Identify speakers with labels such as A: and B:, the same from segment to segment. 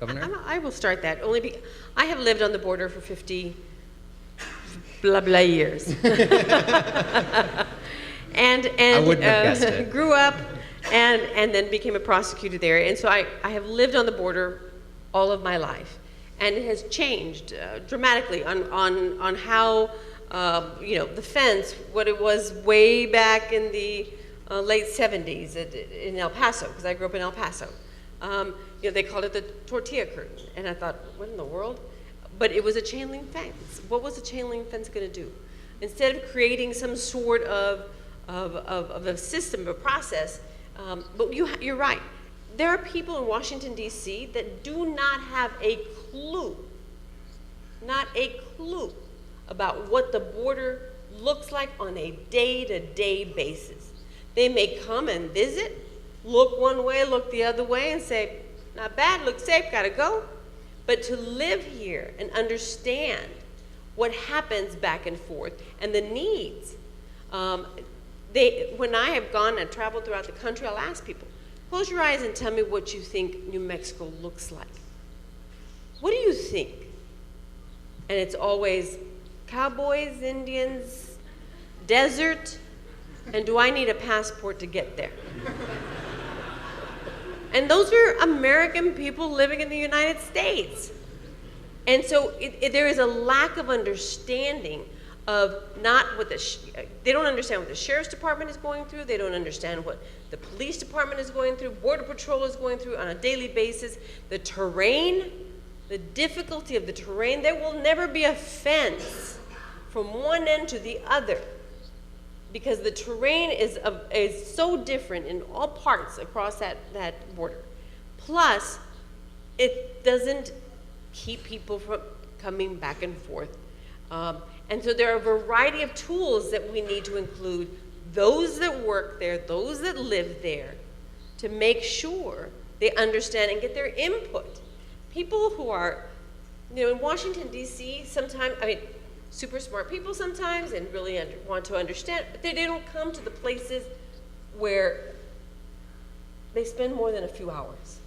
A: Governor?
B: I will start that I have lived on the border for 50 blah blah years. and
A: I wouldn't have guessed it.
B: Grew up and then became a prosecutor there. And so I have lived on the border all of my life. And it has changed dramatically on how, the fence, what it was way back in the late 70s in El Paso, because I grew up in El Paso. They called it the tortilla curtain. And I thought, what in the world? But it was a chain link fence. What was a chain link fence going to do? Instead of creating some sort of a system, a process, but you're right. There are people in Washington, D.C. that do not have a clue, not a clue about what the border looks like on a day-to-day basis. They may come and visit, look one way, look the other way, and say, not bad, looks safe, gotta go. But to live here and understand what happens back and forth and the needs. When I have gone and traveled throughout the country, I'll ask people, close your eyes and tell me what you think New Mexico looks like. What do you think? And it's always cowboys, Indians, desert, and do I need a passport to get there? And those are American people living in the United States. And so there is a lack of understanding of not what they don't understand what the Sheriff's Department is going through. They don't understand what the Police Department is going through, Border Patrol is going through on a daily basis. The terrain, the difficulty of the terrain. There will never be a fence from one end to the other because the terrain is so different in all parts across that border. Plus, it doesn't keep people from coming back and forth. And so there are a variety of tools that we need to include those that work there, those that live there, to make sure they understand and get their input. People who are, in Washington, D.C., sometimes, super smart people sometimes and really want to understand, but they don't come to the places where they spend more than a few hours.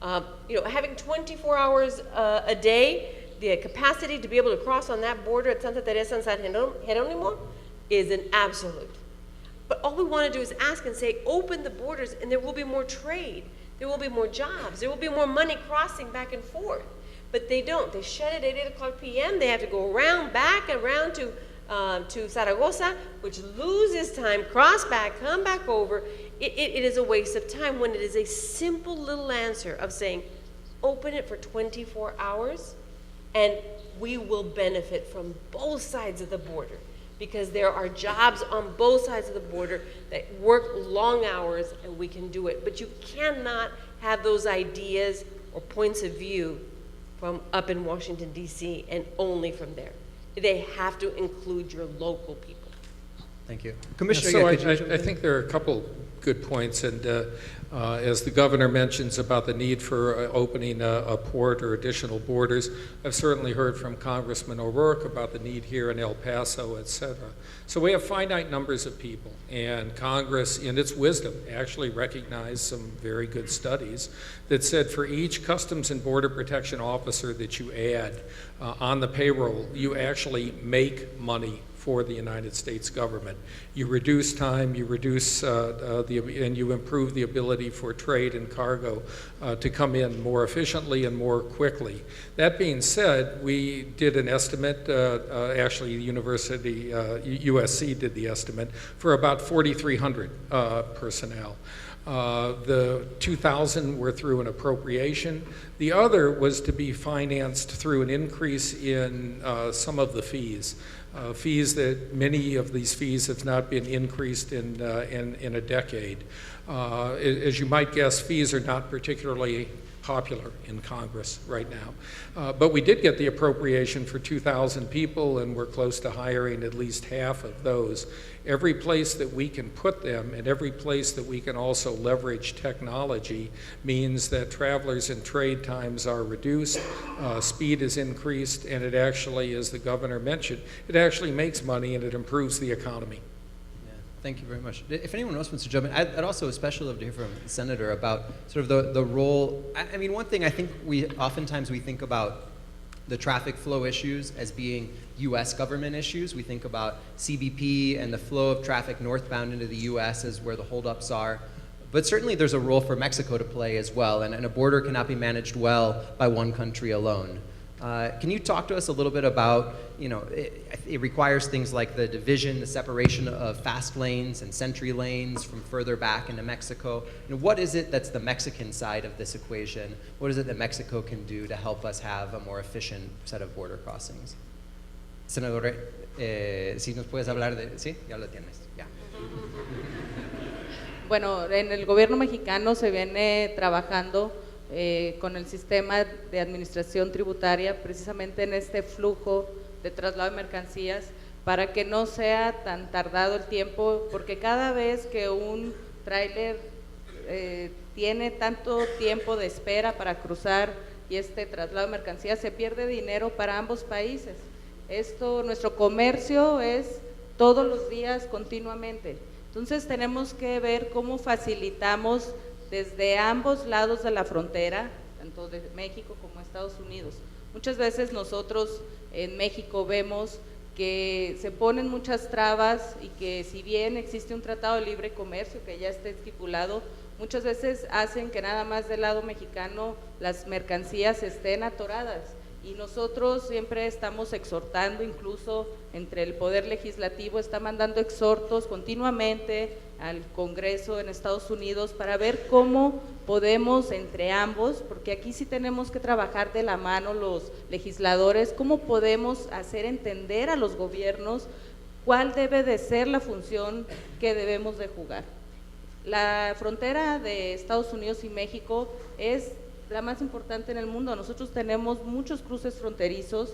B: Having 24 hours a day, the capacity to be able to cross on that border at Santa Teresa and San Jeronimo is an absolute. But all we want to do is ask and say, open the borders and there will be more trade. There will be more jobs. There will be more money crossing back and forth. But they don't. They shut it at 8 o'clock p.m. They have to go back around to Zaragoza, which loses time, cross back, come back over. It is a waste of time when it is a simple little answer of saying, open it for 24 hours, and we will benefit from both sides of the border because there are jobs on both sides of the border that work long hours, and we can do it. But you cannot have those ideas or points of view from up in Washington, D.C., and only from there. They have to include your local people.
A: Thank you. Commissioner,
C: so I think there are a couple good points, and as the governor mentions about the need for opening a port or additional borders, I've certainly heard from Congressman O'Rourke about the need here in El Paso, et cetera. So we have finite numbers of people, and Congress, in its wisdom, actually recognized some very good studies that said for each Customs and Border Protection officer that you add on the payroll, you actually make money for the United States government. You reduce time, you reduce and you improve the ability for trade and cargo to come in more efficiently and more quickly. That being said, we did an estimate, actually the University, USC did the estimate, for about 4,300 personnel. The 2,000 were through an appropriation. The other was to be financed through an increase in some of the fees. Fees that many of these fees have not been increased in a decade. As you might guess, fees are not particularly popular in Congress right now. But we did get the appropriation for 2,000 people, and we're close to hiring at least half of those. Every place that we can put them and every place that we can also leverage technology means that travelers and trade times are reduced, speed is increased, and it actually, as the governor mentioned, it actually makes money and it improves the economy.
A: Thank you very much. If anyone else wants to jump in, I'd also especially love to hear from the Senator about sort of the role. I mean, one thing I think oftentimes we think about the traffic flow issues as being U.S. government issues. We think about CBP and the flow of traffic northbound into the U.S. as where the holdups are. But certainly there's a role for Mexico to play as well, and a border cannot be managed well by one country alone. Can you talk to us a little bit about, it requires things like the division, the separation of fast lanes and sentry lanes from further back into Mexico. What is it that's the Mexican side of this equation? What is it that Mexico can do to help us have a more efficient set of border crossings? Senador, si nos puedes hablar de... Sí, ya lo tienes, ya.
D: Bueno, en el gobierno mexicano se viene trabajando con el sistema de administración tributaria, precisamente en este flujo de traslado de mercancías, para que no sea tan tardado el tiempo, porque cada vez que un tráiler tiene tanto tiempo de espera para cruzar y este traslado de mercancías, se pierde dinero para ambos países. Nuestro comercio es todos los días, continuamente. Entonces tenemos que ver cómo facilitamos desde ambos lados de la frontera, tanto de México como Estados Unidos. Muchas veces nosotros en México vemos que se ponen muchas trabas y que si bien existe un tratado de libre comercio que ya está estipulado, muchas veces hacen que nada más del lado mexicano las mercancías estén atoradas. Y nosotros siempre estamos exhortando, incluso entre el Poder Legislativo está mandando exhortos continuamente al Congreso en Estados Unidos para ver cómo podemos entre ambos, porque aquí sí tenemos que trabajar de la mano los legisladores, cómo podemos hacer entender a los gobiernos cuál debe de ser la función que debemos de jugar. La frontera de Estados Unidos y México es la más importante en el mundo. Nosotros tenemos muchos cruces fronterizos,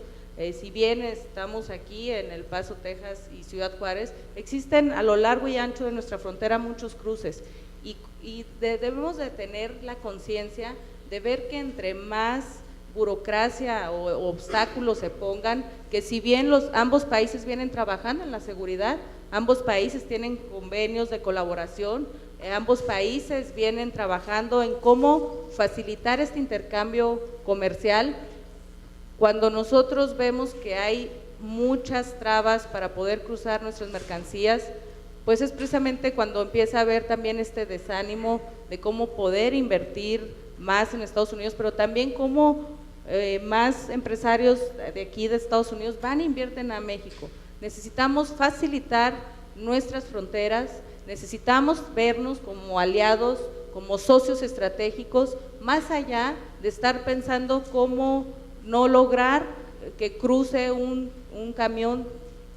D: si bien estamos aquí en El Paso, Texas y Ciudad Juárez, existen a lo largo y ancho de nuestra frontera muchos cruces y debemos de tener la conciencia de ver que entre más burocracia o obstáculos se pongan, que si bien ambos países vienen trabajando en la seguridad, ambos países tienen convenios de colaboración, ambos países vienen trabajando en cómo facilitar este intercambio comercial. Cuando nosotros vemos que hay muchas trabas para poder cruzar nuestras mercancías, pues es precisamente cuando empieza a haber también este desánimo de cómo poder invertir más en Estados Unidos, pero también cómo más empresarios de aquí de Estados Unidos van e invierten a México. Necesitamos facilitar nuestras fronteras, necesitamos vernos como aliados, como socios estratégicos, más allá de estar pensando cómo no lograr que cruce un camión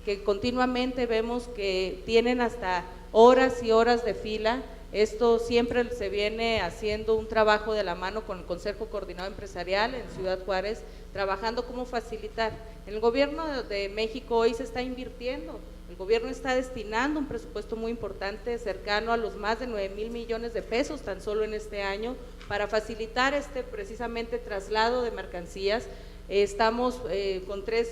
D: que continuamente vemos que tienen hasta horas y horas de fila. Esto siempre se viene haciendo un trabajo de la mano con el Consejo Coordinado Empresarial en Ciudad Juárez, trabajando cómo facilitar. El gobierno de México hoy se está invirtiendo. El gobierno está destinando un presupuesto muy importante, cercano a los más de 9,000 millones de pesos tan solo en este año, para facilitar precisamente traslado de mercancías. Estamos con 3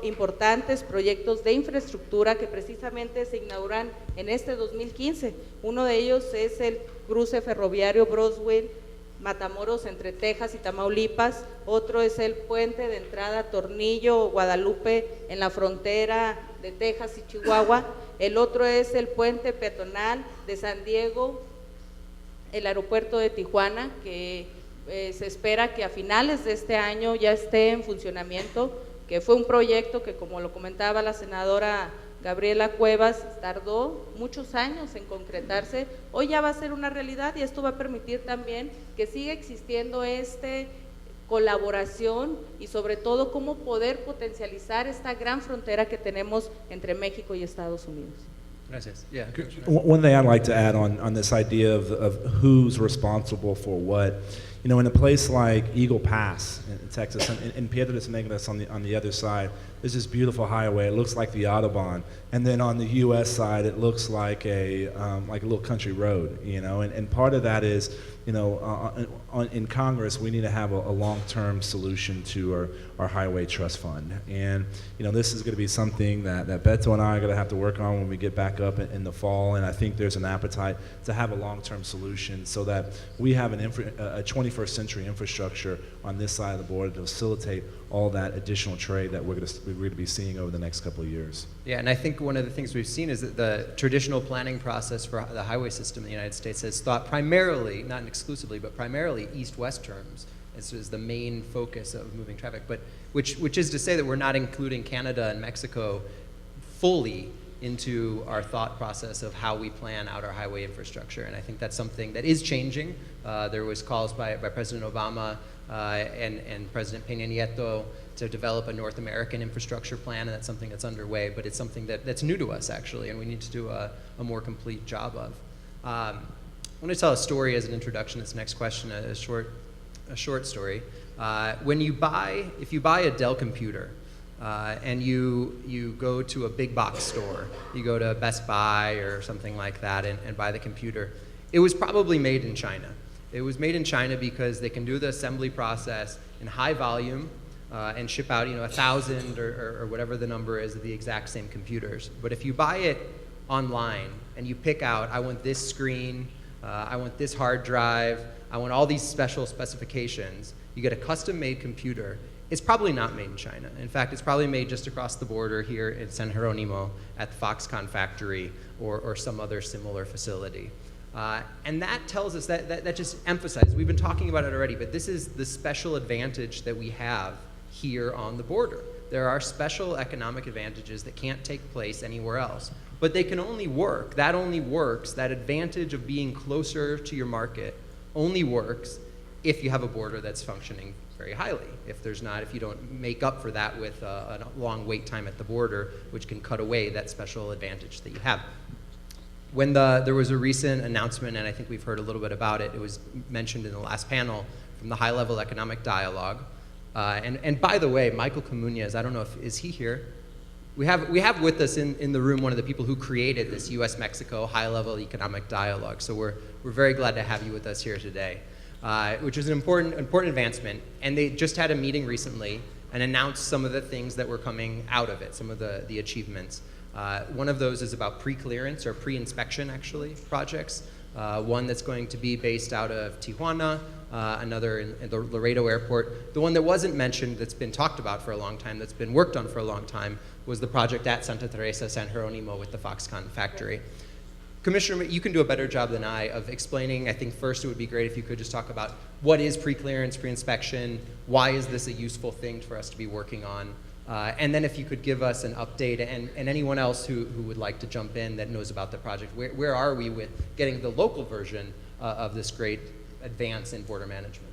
D: importantes proyectos de infraestructura que precisamente se inauguran en este 2015. Uno de ellos es el cruce ferroviario Broswell Matamoros entre Texas y Tamaulipas, otro es el puente de entrada Tornillo Guadalupe en la frontera de Texas y Chihuahua, el otro es el puente peatonal de San Diego, el aeropuerto de Tijuana, que se espera que a finales de este año ya esté en funcionamiento, que fue un proyecto que, como lo comentaba la senadora Gabriela Cuevas, tardó muchos años en concretarse. Hoy ya va a ser una realidad y esto va a permitir también que siga existiendo colaboración y sobre todo cómo poder potencializar esta gran frontera que tenemos entre México y Estados Unidos.
A: Gracias. Yeah.
E: One thing I'd like to add on this idea of who's responsible for what. In a place like Eagle Pass in Texas and Piedras Negras on the other side, is this beautiful highway. It looks like the Autobahn. And then on the U.S. side, it looks like a little country road, you know. And part of that is, you know, in Congress, we need to have a long-term solution to our highway trust fund. And, you know, this is going to be something that Beto and I are going to have to work on when we get back up in the fall. And I think there's an appetite to have a long-term solution so that we have a 21st century infrastructure on this side of the border to facilitate all that additional trade that we're going to be seeing over the next couple of years.
A: Yeah, and I think one of the things we've seen is that the traditional planning process for the highway system in the United States has thought primarily, not exclusively, but primarily east-west terms as the main focus of moving traffic, but which is to say that we're not including Canada and Mexico fully into our thought process of how we plan out our highway infrastructure. And I think that's something that is changing. There was calls by President Obama and President Peña Nieto to develop a North American infrastructure plan, and that's something that's underway, but it's something that's new to us, actually, and we need to do a more complete job of. I want to tell a story as an introduction to this next question, a short story. If you buy a Dell computer, and you go to a big box store, you go to Best Buy or something like that and buy the computer, it was probably made in China. It was made in China because they can do the assembly process in high volume and ship out 1,000 or whatever the number is of the exact same computers. But if you buy it online and you pick out, I want this screen, I want this hard drive, I want all these special specifications, you get a custom-made computer. It's probably not made in China. In fact, it's probably made just across the border here in San Jeronimo at the Foxconn factory or some other similar facility. And that tells us, that just emphasizes, we've been talking about it already, but this is the special advantage that we have here on the border. There are special economic advantages that can't take place anywhere else, but they can only work. That only works, that advantage of being closer to your market only works if you have a border that's functioning very highly. If you don't make up for that with a long wait time at the border, which can cut away that special advantage that you have. When there was a recent announcement, and I think we've heard a little bit about it, it was mentioned in the last panel from the high-level economic dialogue. And by the way, Michael Comunez, I don't know is he here? We have with us in the room one of the people who created this U.S.-Mexico high-level economic dialogue. So we're very glad to have you with us here today. Which is an important advancement. And they just had a meeting recently and announced some of the things that were coming out of it, some of the achievements. One of those is about pre-clearance or pre-inspection, actually, projects. One that's going to be based out of Tijuana, another in the Laredo Airport. The one that wasn't mentioned, that's been talked about for a long time, that's been worked on for a long time, was the project at Santa Teresa, San Jeronimo with the Foxconn factory. Commissioner, you can do a better job than I of explaining. I think first it would be great if you could just talk about what is pre-clearance, pre-inspection, why is this a useful thing for us to be working on, and then if you could give us an update, and anyone else who would like to jump in that knows about the project, where are we with getting the local version of this great advance in border management?